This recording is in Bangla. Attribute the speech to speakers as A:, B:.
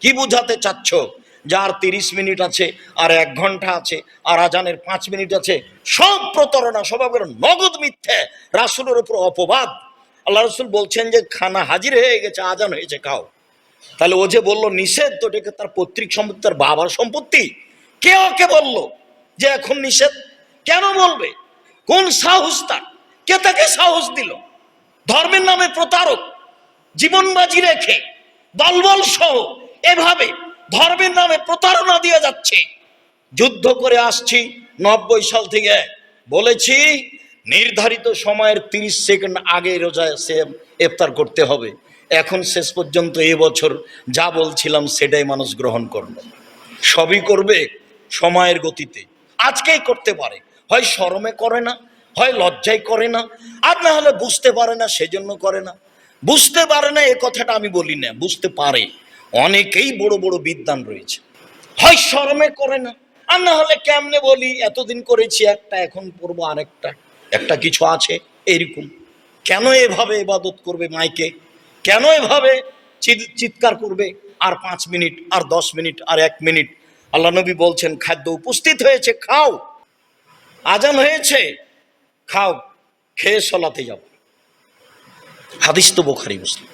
A: কি বুঝাতে চাচ্ছ? যার 30 মিনিট আছে, আর 1 ঘন্টা আছে, আর আজানের 5 মিনিট আছে, সব প্রতারণা, সব নগদ মিথ্যে, রাসূলের উপর অপবাদ। আল্লাহ রাসূল বলছেন যে খানা হাজির হয়ে গেছে, আজান হয়েছে, খাও। তাহলে ও যে বললো নিষেধ, তো এটাকে তার পৈতৃক সম্পত্তি, তার বাবার সম্পত্তি। কে ওকে বললো যে এখন নিষেধ? কেন বলবে? কোন সাহস তার? কে তাকে সাহস দিল? ধর্মের নামে প্রতারক, জীবন বাজি রেখে দলবল সহ এভাবে ধর্মের নামে প্রতারণা দিয়ে যাচ্ছে। যুদ্ধ করে আসছি 90 সাল থেকে, বলেছি নির্ধারিত সময়ের 30 সেকেন্ড আগে রোজা ইফতার করতে হবে। এখন শেষ পর্যন্ত এবছর যা বলছিলাম সেটাই মানুষ গ্রহণ করলো। সবই করবে সময়ের গতিতে। আজকেই করতে পারে, হয় শরমে করে না, হয় লজ্জায় করে না, আর না হলে বুঝতে পারে না সেজন্য করে না। বুঝতে পারে না এ কথাটা আমি বলি না, বুঝতে পারে। অনেকেই বড় বড় বিদ্বান রয়েছে, হয় শরমে করে না, আর না হলে কেমনে বলি এতদিন করেছি একটা, এখন পড়বো আরেকটা, একটা কিছু আছে এরকম। কেন এভাবে ইবাদত করবে মাইকে? কেন এভাবে চিৎকার করবে? আর 5 মিনিট, আর 10 মিনিট, আর 1 মিনিট। আল্লাহ নবী বলছেন খাদ্য উপস্থিত হয়েছে, খাও। আজান হয়েছে, খাও, খেয়ে সলাতে যাও। হাদিস তো বুখারী মুসলিম।